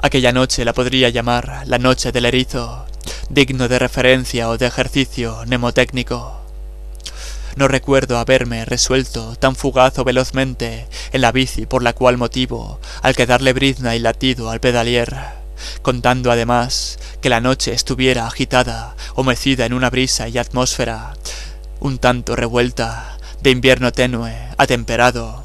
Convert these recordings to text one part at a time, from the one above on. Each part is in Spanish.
Aquella noche la podría llamar la noche del erizo, digno de referencia o de ejercicio mnemotécnico. No recuerdo haberme resuelto tan fugaz o velozmente en la bici por la cual motivo al que darle brizna y latido al pedalier, contando además que la noche estuviera agitada o mecida en una brisa y atmósfera un tanto revuelta, de invierno tenue, atemperado,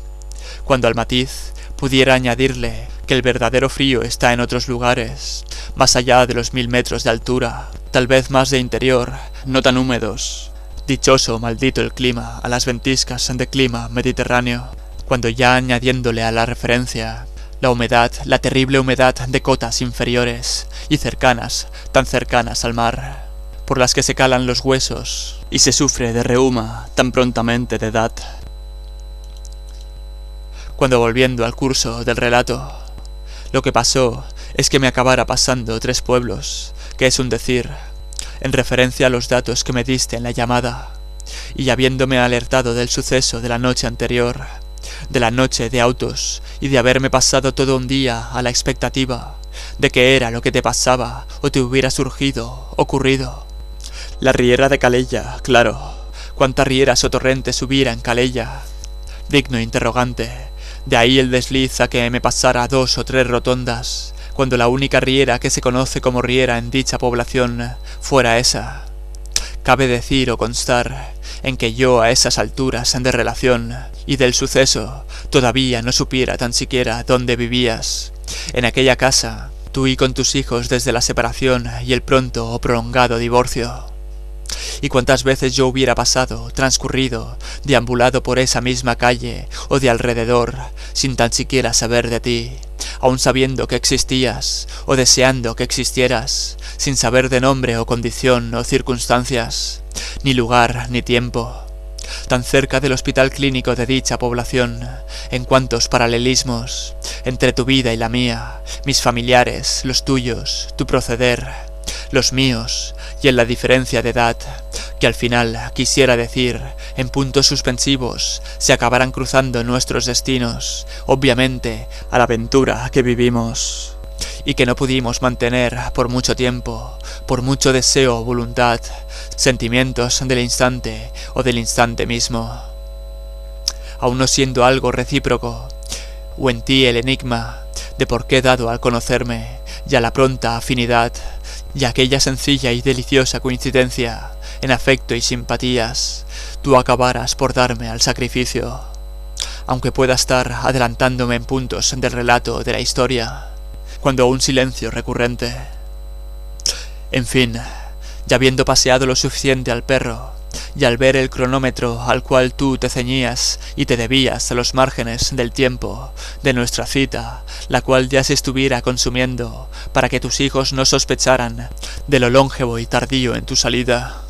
cuando al matiz pudiera añadirle que el verdadero frío está en otros lugares, más allá de los 1000 metros de altura, tal vez más de interior, no tan húmedos. Dichoso, maldito el clima, a las ventiscas de clima mediterráneo, cuando ya añadiéndole a la referencia la humedad, la terrible humedad de cotas inferiores y cercanas, tan cercanas al mar, por las que se calan los huesos y se sufre de reuma tan prontamente de edad. Cuando volviendo al curso del relato, lo que pasó es que me acabara pasando 3 pueblos, que es un decir, en referencia a los datos que me diste en la llamada, y habiéndome alertado del suceso de la noche anterior, de la noche de autos, y de haberme pasado todo un día a la expectativa de qué era lo que te pasaba o te hubiera ocurrido. La riera de Calella, claro, cuántas rieras o torrentes hubiera en Calella, digno interrogante, de ahí el desliz a que me pasara 2 o 3 rotondas, cuando la única riera que se conoce como riera en dicha población fuera esa. Cabe decir o constar en que yo a esas alturas de relación y del suceso todavía no supiera tan siquiera dónde vivías, en aquella casa, tú y con tus hijos desde la separación y el pronto o prolongado divorcio. Y cuántas veces yo hubiera pasado, transcurrido, deambulado por esa misma calle o de alrededor, sin tan siquiera saber de ti, aun sabiendo que existías, o deseando que existieras, sin saber de nombre o condición o circunstancias, ni lugar ni tiempo, tan cerca del hospital clínico de dicha población, en cuantos paralelismos entre tu vida y la mía, mis familiares, los tuyos, tu proceder, los míos, y en la diferencia de edad, que al final quisiera decir, en puntos suspensivos, se acabarán cruzando nuestros destinos, obviamente, a la aventura que vivimos, y que no pudimos mantener por mucho tiempo, por mucho deseo o voluntad, sentimientos del instante o del instante mismo. Aun no siendo algo recíproco, o en ti el enigma de por qué dado al conocerme, y a la pronta afinidad, y aquella sencilla y deliciosa coincidencia en afecto y simpatías, tú acabaras por darme al sacrificio, aunque pueda estar adelantándome en puntos del relato de la historia, cuando un silencio recurrente. En fin, ya habiendo paseado lo suficiente al perro, y al ver el cronómetro al cual tú te ceñías y te debías a los márgenes del tiempo de nuestra cita, la cual ya se estuviera consumiendo para que tus hijos no sospecharan de lo longevo y tardío en tu salida.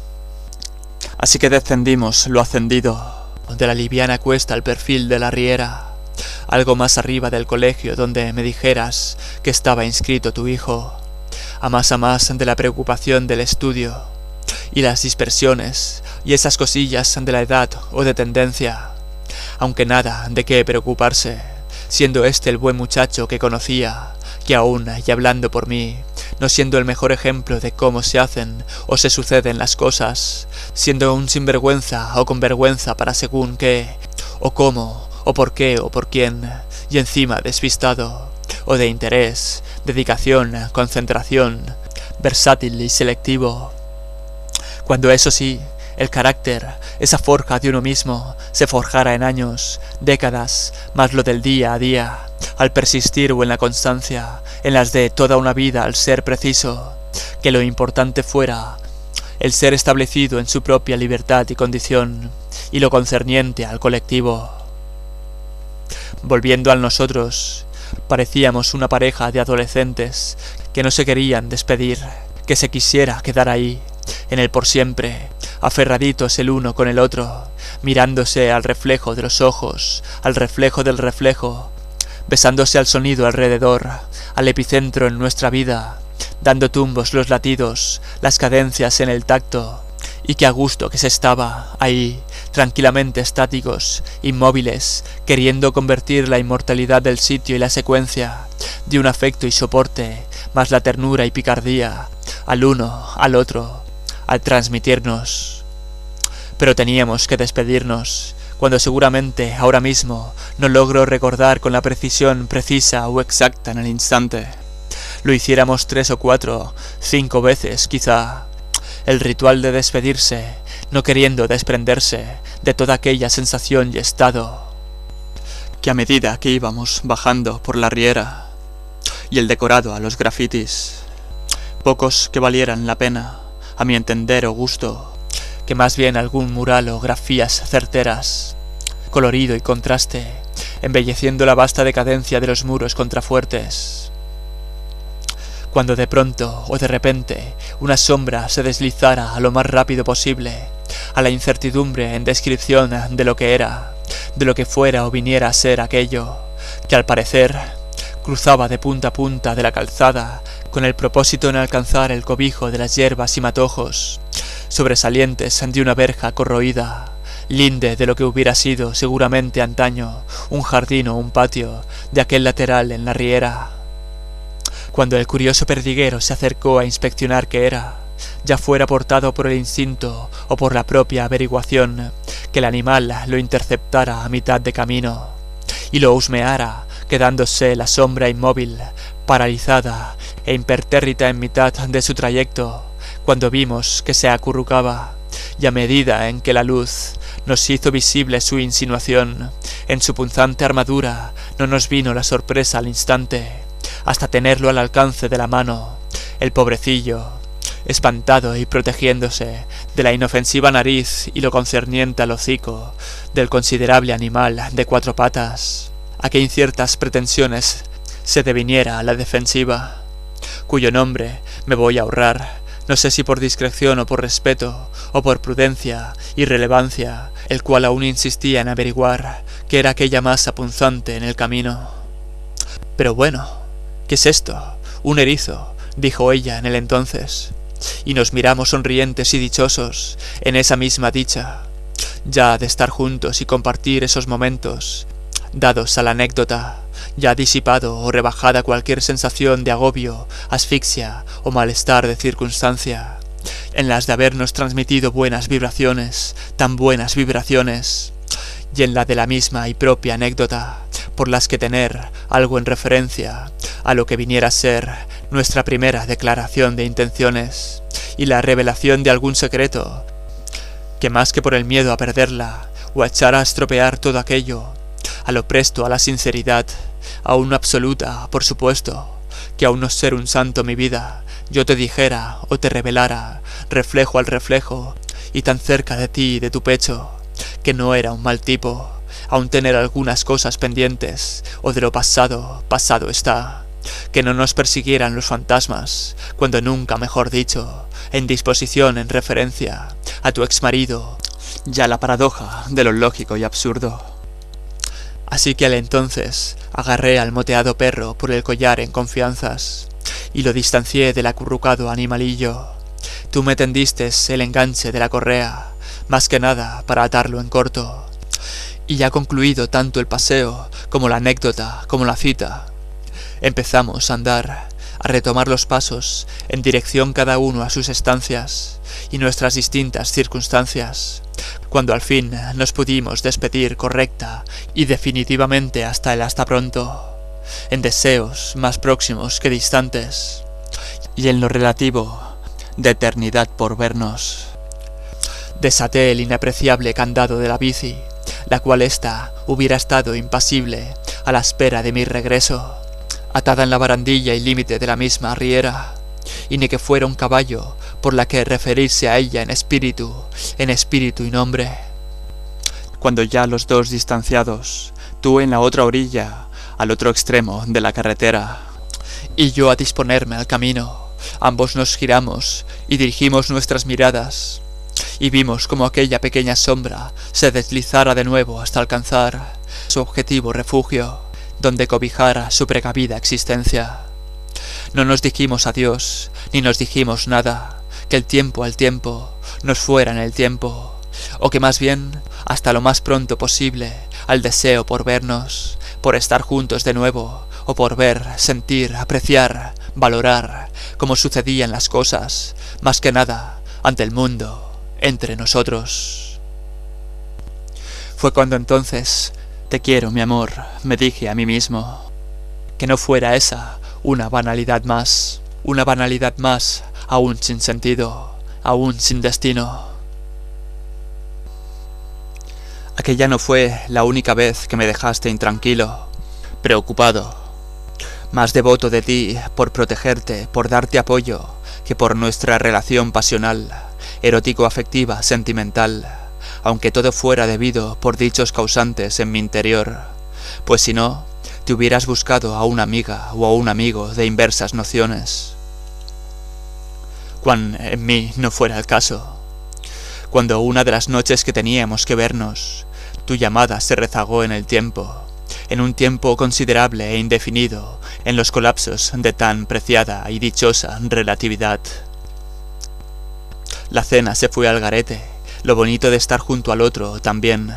Así que descendimos lo ascendido de la liviana cuesta al perfil de la riera, algo más arriba del colegio donde me dijeras que estaba inscrito tu hijo, a más de la preocupación del estudio y las dispersiones y esas cosillas de la edad o de tendencia, aunque nada de qué preocuparse, siendo este el buen muchacho que conocía, que aún, y hablando por mí, no siendo el mejor ejemplo de cómo se hacen o se suceden las cosas, siendo un sinvergüenza o con vergüenza para según qué, o cómo, o por qué, o por quién, y encima despistado, o de interés, dedicación, concentración, versátil y selectivo, cuando eso sí, el carácter, esa forja de uno mismo, se forjara en años, décadas, más lo del día a día, al persistir o en la constancia, en las de toda una vida al ser preciso, que lo importante fuera el ser establecido en su propia libertad y condición, y lo concerniente al colectivo. Volviendo al nosotros, parecíamos una pareja de adolescentes que no se querían despedir, que se quisiera quedar ahí, en el por siempre, aferraditos el uno con el otro, mirándose al reflejo de los ojos, al reflejo del reflejo, besándose al sonido alrededor, al epicentro en nuestra vida, dando tumbos los latidos, las cadencias en el tacto, y que a gusto que se estaba ahí, tranquilamente estáticos, inmóviles, queriendo convertir la inmortalidad del sitio y la secuencia de un afecto y soporte, más la ternura y picardía, al uno, al otro, al transmitirnos. Pero teníamos que despedirnos, cuando seguramente ahora mismo no logro recordar con la precisión precisa o exacta en el instante. Lo hiciéramos 3 o 4, 5 veces quizá. El ritual de despedirse, no queriendo desprenderse de toda aquella sensación y estado, que a medida que íbamos bajando por la riera, y el decorado a los grafitis, pocos que valieran la pena, a mi entender o gusto, que más bien algún mural o grafías certeras, colorido y contraste, embelleciendo la vasta decadencia de los muros contrafuertes. Cuando de pronto o de repente una sombra se deslizara a lo más rápido posible, a la incertidumbre en descripción de lo que era, de lo que fuera o viniera a ser aquello, que al parecer cruzaba de punta a punta de la calzada con el propósito en alcanzar el cobijo de las hierbas y matojos, sobresalientes de una verja corroída, linde de lo que hubiera sido seguramente antaño un jardín o un patio de aquel lateral en la riera. Cuando el curioso perdiguero se acercó a inspeccionar qué era, ya fuera portado por el instinto o por la propia averiguación, que el animal lo interceptara a mitad de camino y lo husmeara, quedándose la sombra inmóvil, paralizada e impertérrita en mitad de su trayecto, cuando vimos que se acurrucaba, y a medida en que la luz nos hizo visible su insinuación en su punzante armadura, no nos vino la sorpresa al instante, hasta tenerlo al alcance de la mano. El pobrecillo, espantado y protegiéndose de la inofensiva nariz y lo concerniente al hocico del considerable animal de 4 patas, a que inciertas pretensiones se deviniera a la defensiva, cuyo nombre me voy a ahorrar, no sé si por discreción o por respeto, o por prudencia y relevancia, el cual aún insistía en averiguar qué era aquella masa punzante en el camino. Pero bueno, ¿qué es esto? Un erizo, dijo ella en el entonces, y nos miramos sonrientes y dichosos en esa misma dicha, ya de estar juntos y compartir esos momentos, dados a la anécdota, ya disipado o rebajada cualquier sensación de agobio, asfixia o malestar de circunstancia, en las de habernos transmitido buenas vibraciones, tan buenas vibraciones, y en la de la misma y propia anécdota, por las que tener algo en referencia a lo que viniera a ser nuestra primera declaración de intenciones, y la revelación de algún secreto, que más que por el miedo a perderla, o a echar a estropear todo aquello, a lo presto a la sinceridad, aún no absoluta, por supuesto, que aún no ser un santo mi vida, yo te dijera o te revelara, reflejo al reflejo, y tan cerca de ti y de tu pecho, que no era un mal tipo, aún tener algunas cosas pendientes, o de lo pasado, pasado está, que no nos persiguieran los fantasmas, cuando nunca, mejor dicho, en disposición en referencia a tu exmarido, ya la paradoja de lo lógico y absurdo. Así que al entonces agarré al moteado perro por el collar en confianzas, y lo distancié del acurrucado animalillo. Tú me tendiste el enganche de la correa, más que nada para atarlo en corto. Y ya concluido tanto el paseo, como la anécdota, como la cita, empezamos a andar, a retomar los pasos, en dirección cada uno a sus estancias, y nuestras distintas circunstancias, cuando al fin nos pudimos despedir correcta y definitivamente hasta el hasta pronto, en deseos más próximos que distantes, y en lo relativo de eternidad por vernos. Desaté el inapreciable candado de la bici, la cual ésta hubiera estado impasible a la espera de mi regreso, atada en la barandilla y límite de la misma riera, y ni que fuera un caballo por la que referirse a ella en espíritu y nombre. Cuando ya los dos distanciados, tú en la otra orilla, al otro extremo de la carretera, y yo a disponerme al camino, ambos nos giramos y dirigimos nuestras miradas, y vimos como aquella pequeña sombra se deslizara de nuevo hasta alcanzar su objetivo refugio, donde cobijara su precavida existencia. No nos dijimos adiós, ni nos dijimos nada, que el tiempo al tiempo nos fuera en el tiempo, o que más bien, hasta lo más pronto posible, al deseo por vernos, por estar juntos de nuevo, o por ver, sentir, apreciar, valorar cómo sucedían las cosas, más que nada ante el mundo, entre nosotros. Fue cuando entonces, te quiero, mi amor, me dije a mí mismo, que no fuera esa una banalidad más, aún sin sentido, aún sin destino. Aquella no fue la única vez que me dejaste intranquilo, preocupado, más devoto de ti por protegerte, por darte apoyo, que por nuestra relación pasional, erótico-afectiva, sentimental, aunque todo fuera debido por dichos causantes en mi interior, pues si no, te hubieras buscado a una amiga o a un amigo de inversas nociones. Cuan en mí no fuera el caso, cuando una de las noches que teníamos que vernos, tu llamada se rezagó en el tiempo, en un tiempo considerable e indefinido, en los colapsos de tan preciada y dichosa relatividad. La cena se fue al garete, lo bonito de estar junto al otro también,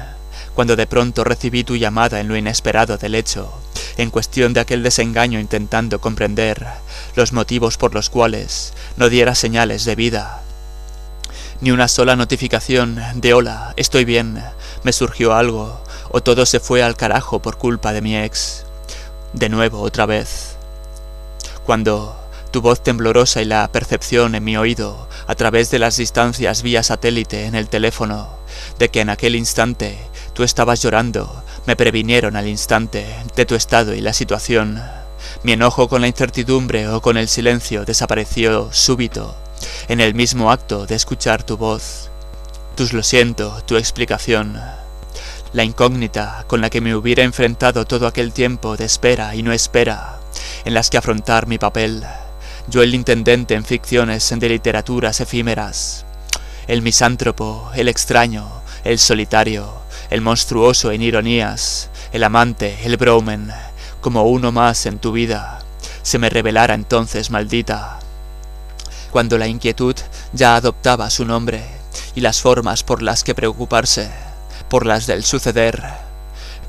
cuando de pronto recibí tu llamada en lo inesperado del hecho, en cuestión de aquel desengaño intentando comprender los motivos por los cuales no diera señales de vida. Ni una sola notificación de hola, estoy bien, me surgió algo, o todo se fue al carajo por culpa de mi ex. De nuevo, otra vez. Cuando tu voz temblorosa y la percepción en mi oído, a través de las distancias vía satélite en el teléfono, de que en aquel instante tú estabas llorando, me previnieron al instante de tu estado y la situación. Mi enojo con la incertidumbre o con el silencio desapareció súbito, en el mismo acto de escuchar tu voz, tus lo siento, tu explicación, la incógnita con la que me hubiera enfrentado todo aquel tiempo de espera y no espera, en las que afrontar mi papel, yo el intendente en ficciones de literaturas efímeras, el misántropo, el extraño, el solitario, el monstruoso en ironías, el amante, el bromen, como uno más en tu vida, se me revelara entonces maldita, cuando la inquietud ya adoptaba su nombre y las formas por las que preocuparse, por las del suceder.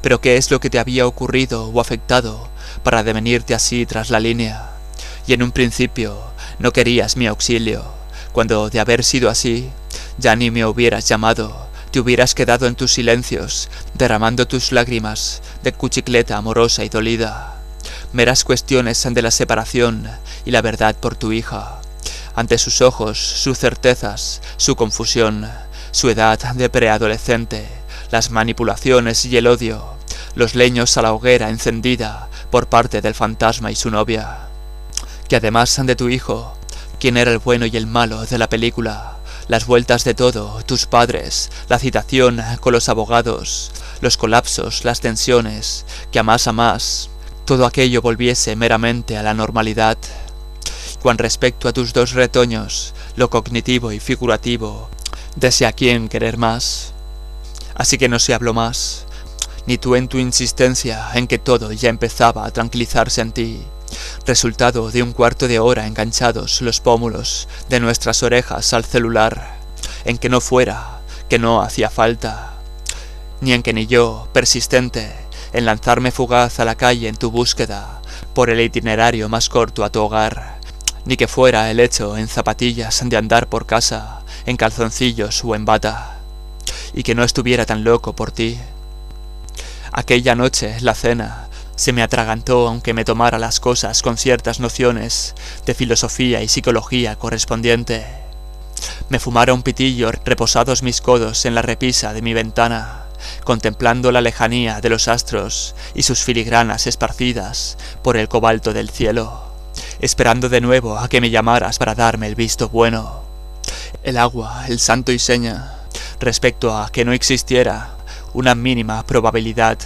Pero ¿qué es lo que te había ocurrido o afectado para devenirte así tras la línea? Y en un principio no querías mi auxilio, cuando de haber sido así, ya ni me hubieras llamado, te hubieras quedado en tus silencios, derramando tus lágrimas de cuchicleta amorosa y dolida, meras cuestiones de la separación y la verdad por tu hija. Ante sus ojos, sus certezas, su confusión, su edad de preadolescente, las manipulaciones y el odio, los leños a la hoguera encendida por parte del fantasma y su novia. Que además de tu hijo, quién era el bueno y el malo de la película, las vueltas de todo, tus padres, la citación con los abogados, los colapsos, las tensiones, que a más, todo aquello volviese meramente a la normalidad. Cuan respecto a tus dos retoños, lo cognitivo y figurativo, desea quién querer más. Así que no se habló más, ni tú en tu insistencia en que todo ya empezaba a tranquilizarse en ti, resultado de un cuarto de hora enganchados los pómulos de nuestras orejas al celular, en que no fuera, que no hacía falta, ni en que ni yo, persistente, en lanzarme fugaz a la calle en tu búsqueda, por el itinerario más corto a tu hogar, ni que fuera el hecho en zapatillas de andar por casa, en calzoncillos o en bata, y que no estuviera tan loco por ti. Aquella noche, la cena, se me atragantó aunque me tomara las cosas con ciertas nociones de filosofía y psicología correspondiente. Me fumara un pitillo reposados mis codos en la repisa de mi ventana, contemplando la lejanía de los astros y sus filigranas esparcidas por el cobalto del cielo, esperando de nuevo a que me llamaras para darme el visto bueno. El agua, el santo y seña, respecto a que no existiera una mínima probabilidad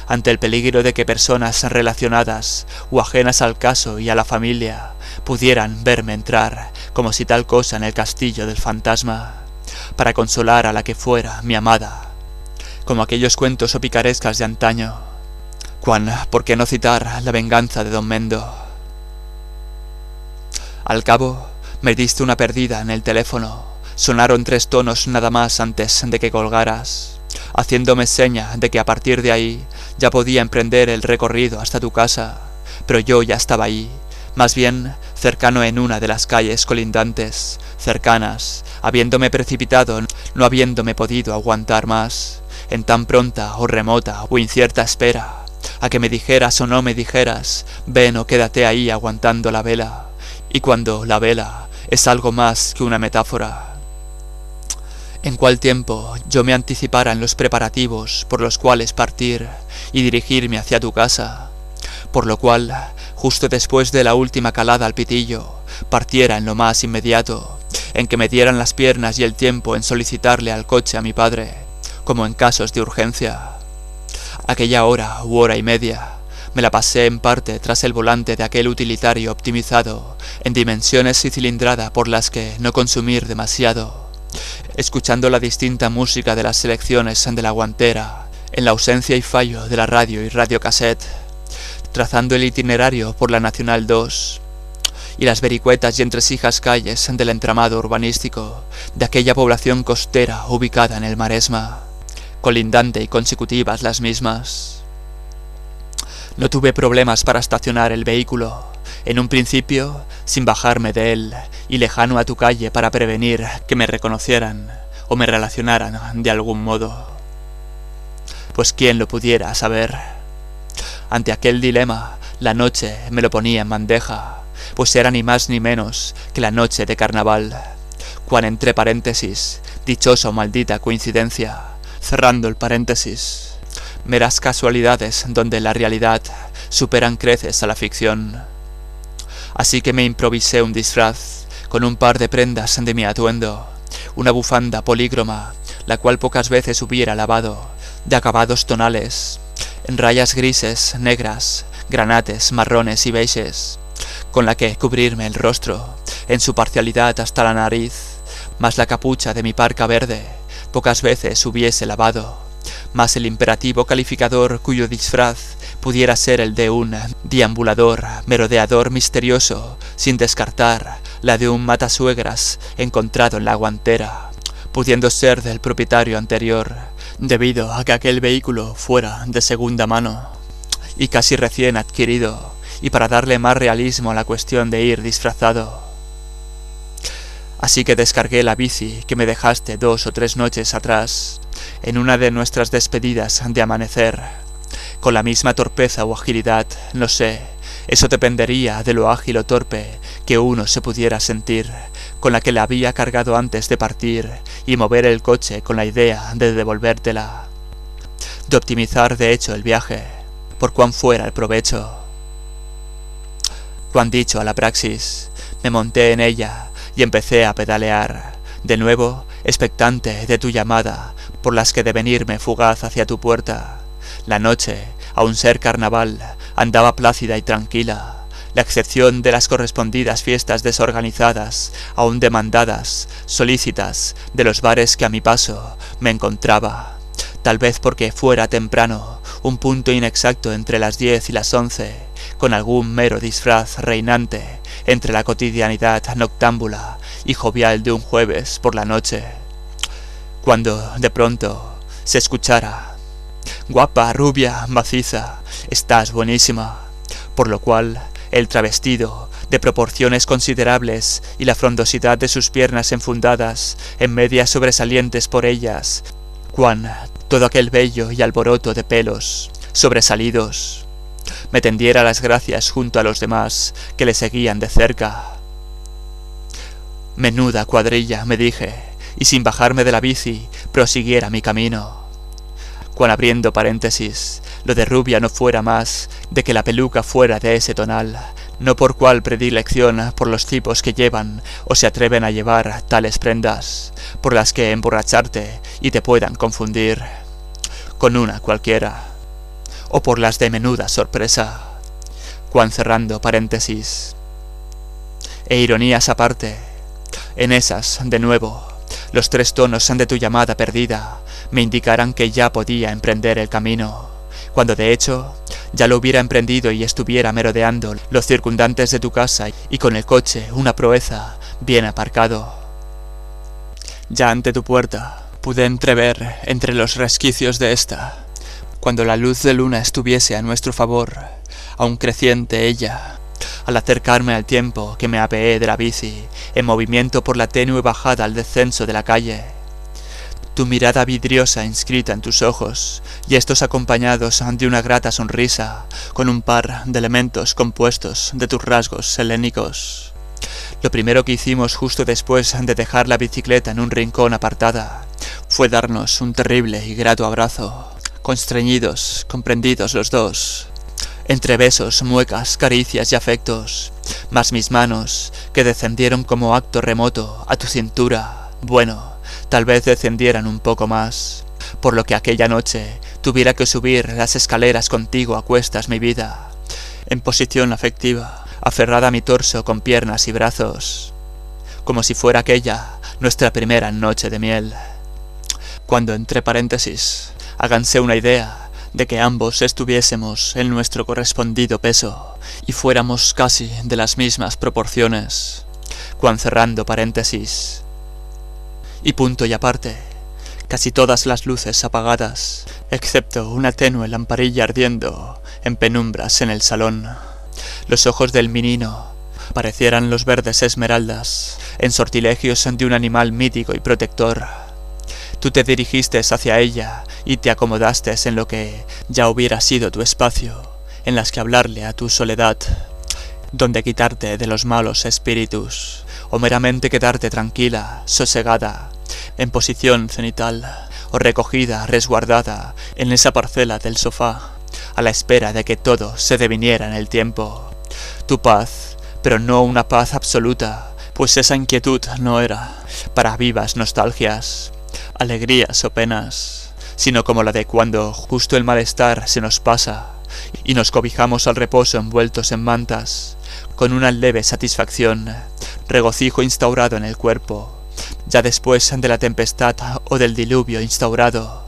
ante el peligro de que personas relacionadas o ajenas al caso y a la familia pudieran verme entrar como si tal cosa en el castillo del fantasma, para consolar a la que fuera mi amada, como aquellos cuentos o picarescas de antaño. Cuán, ¿por qué no citar la venganza de Don Mendo? Al cabo, me diste una perdida en el teléfono. Sonaron 3 tonos nada más antes de que colgaras, haciéndome seña de que a partir de ahí ya podía emprender el recorrido hasta tu casa, pero yo ya estaba ahí, más bien cercano en una de las calles colindantes, cercanas, habiéndome precipitado, no habiéndome podido aguantar más, en tan pronta o remota o incierta espera, a que me dijeras o no me dijeras, ven o quédate ahí aguantando la vela, y cuando la vela es algo más que una metáfora. En cuál tiempo yo me anticipara en los preparativos por los cuales partir y dirigirme hacia tu casa, por lo cual, justo después de la última calada al pitillo, partiera en lo más inmediato, en que me dieran las piernas y el tiempo en solicitarle al coche a mi padre, como en casos de urgencia. Aquella hora u hora y media me la pasé en parte tras el volante de aquel utilitario optimizado en dimensiones y cilindrada por las que no consumir demasiado, escuchando la distinta música de las selecciones de la guantera, en la ausencia y fallo de la radio y radiocassette, trazando el itinerario por la Nacional 2 y las vericuetas y entresijas calles del entramado urbanístico de aquella población costera ubicada en el Maresma, colindante y consecutivas las mismas. No tuve problemas para estacionar el vehículo, en un principio sin bajarme de él y lejano a tu calle para prevenir que me reconocieran o me relacionaran de algún modo. Pues quién lo pudiera saber. Ante aquel dilema, la noche me lo ponía en bandeja, pues era ni más ni menos que la noche de carnaval, cuan entre paréntesis, dichosa o maldita coincidencia, cerrando el paréntesis, meras casualidades donde la realidad superan creces a la ficción. Así que me improvisé un disfraz, con un par de prendas de mi atuendo, una bufanda polícroma, la cual pocas veces hubiera lavado, de acabados tonales, en rayas grises, negras, granates, marrones y beiges, con la que cubrirme el rostro, en su parcialidad hasta la nariz, más la capucha de mi parca verde, pocas veces hubiese lavado, más el imperativo calificador cuyo disfraz pudiera ser el de un deambulador, merodeador misterioso, sin descartar la de un matasuegras encontrado en la guantera, pudiendo ser del propietario anterior, debido a que aquel vehículo fuera de segunda mano y casi recién adquirido, y para darle más realismo a la cuestión de ir disfrazado. Así que descargué la bici que me dejaste 2 o 3 noches atrás, en una de nuestras despedidas de amanecer, con la misma torpeza o agilidad, no sé, eso dependería de lo ágil o torpe que uno se pudiera sentir, con la que la había cargado antes de partir y mover el coche con la idea de devolvértela, de optimizar de hecho el viaje, por cuán fuera el provecho. Cuan dicho a la praxis, me monté en ella y empecé a pedalear, de nuevo expectante de tu llamada, por las que de venirme fugaz hacia tu puerta. La noche, aun ser carnaval, andaba plácida y tranquila, la excepción de las correspondidas fiestas desorganizadas, aun demandadas, solícitas, de los bares que a mi paso me encontraba, tal vez porque fuera temprano, un punto inexacto entre las 10 y las 11, con algún mero disfraz reinante entre la cotidianidad noctámbula y jovial de un jueves por la noche, cuando de pronto se escuchara: guapa, rubia, maciza, estás buenísima, por lo cual el travestido, de proporciones considerables, y la frondosidad de sus piernas enfundadas en medias sobresalientes por ellas, cuan todo aquel vello y alboroto de pelos sobresalidos, me tendiera las gracias junto a los demás que le seguían de cerca. Menuda cuadrilla, me dije, y sin bajarme de la bici prosiguiera mi camino, cuan abriendo paréntesis, lo de rubia no fuera más de que la peluca fuera de ese tonal, no por cual predilección por los tipos que llevan o se atreven a llevar tales prendas, por las que emborracharte y te puedan confundir con una cualquiera, o por las de menuda sorpresa, cuan cerrando paréntesis. E ironías aparte, en esas, de nuevo, los 3 tonos de tu llamada perdida me indicaran que ya podía emprender el camino, cuando de hecho ya lo hubiera emprendido y estuviera merodeando los circundantes de tu casa y con el coche, una proeza, bien aparcado. Ya ante tu puerta pude entrever entre los resquicios de esta, cuando la luz de luna estuviese a nuestro favor, aún creciente ella. Al acercarme al tiempo que me apeé de la bici, en movimiento por la tenue bajada al descenso de la calle, tu mirada vidriosa inscrita en tus ojos, y estos acompañados de una grata sonrisa, con un par de elementos compuestos de tus rasgos helénicos. Lo primero que hicimos justo después de dejar la bicicleta en un rincón apartada, fue darnos un terrible y grato abrazo, constreñidos, comprendidos los dos, entre besos, muecas, caricias y afectos, mas mis manos, que descendieron como acto remoto a tu cintura, bueno, tal vez descendieran un poco más, por lo que aquella noche tuviera que subir las escaleras contigo a cuestas, mi vida, en posición afectiva, aferrada a mi torso con piernas y brazos, como si fuera aquella nuestra primera noche de miel, cuando entre paréntesis, háganse una idea de que ambos estuviésemos en nuestro correspondido peso y fuéramos casi de las mismas proporciones, cuando cerrando paréntesis, y punto y aparte, casi todas las luces apagadas, excepto una tenue lamparilla ardiendo en penumbras en el salón, los ojos del menino parecieran los verdes esmeraldas en sortilegios de un animal mítico y protector. Tú te dirigiste hacia ella y te acomodaste en lo que ya hubiera sido tu espacio, en las que hablarle a tu soledad, donde quitarte de los malos espíritus, o meramente quedarte tranquila, sosegada, en posición cenital, o recogida, resguardada, en esa parcela del sofá, a la espera de que todo se deviniera en el tiempo. Tu paz, pero no una paz absoluta, pues esa inquietud no era para vivas nostalgias, alegrías o penas, sino como la de cuando justo el malestar se nos pasa y nos cobijamos al reposo envueltos en mantas, con una leve satisfacción, regocijo instaurado en el cuerpo, ya después de la tempestad o del diluvio instaurado,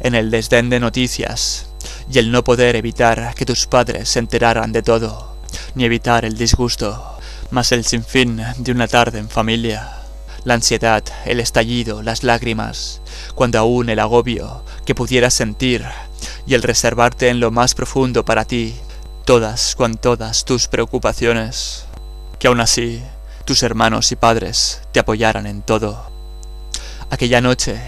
en el desdén de noticias y el no poder evitar que tus padres se enteraran de todo, ni evitar el disgusto, mas el sinfín de una tarde en familia, la ansiedad, el estallido, las lágrimas, cuando aún el agobio que pudieras sentir, y el reservarte en lo más profundo para ti todas tus preocupaciones, que aún así tus hermanos y padres te apoyaran en todo. Aquella noche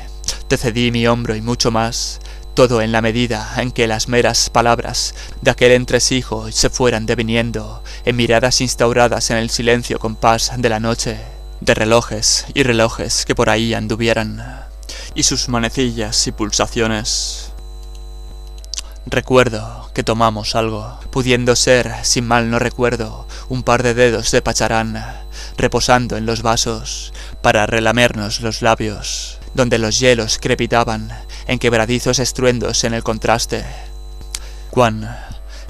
te cedí mi hombro y mucho más, todo en la medida en que las meras palabras de aquel entresijo se fueran deviniendo en miradas instauradas en el silencio compás de la noche, de relojes y relojes que por ahí anduvieran, y sus manecillas y pulsaciones. Recuerdo que tomamos algo, pudiendo ser, si mal no recuerdo, un par de dedos de pacharán, reposando en los vasos, para relamernos los labios, donde los hielos crepitaban en quebradizos estruendos en el contraste. Cuán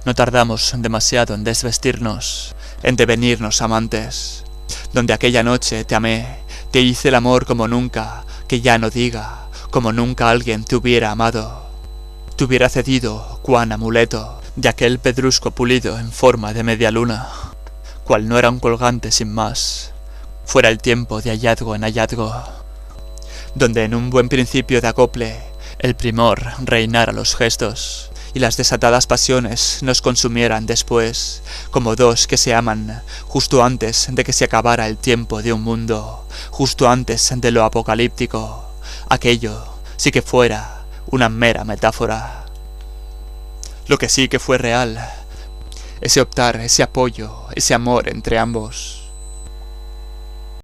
no tardamos demasiado en desvestirnos, en devenirnos amantes, donde aquella noche te amé, te hice el amor como nunca, que ya no diga, como nunca alguien te hubiera amado, te hubiera cedido cuán amuleto de aquel pedrusco pulido en forma de media luna, cual no era un colgante sin más, fuera el tiempo de hallazgo en hallazgo, donde en un buen principio de acople el primor reinara los gestos, y las desatadas pasiones nos consumieran después, como dos que se aman, justo antes de que se acabara el tiempo de un mundo, justo antes de lo apocalíptico. Aquello sí que fuera una mera metáfora. Lo que sí que fue real, ese optar, ese apoyo, ese amor entre ambos,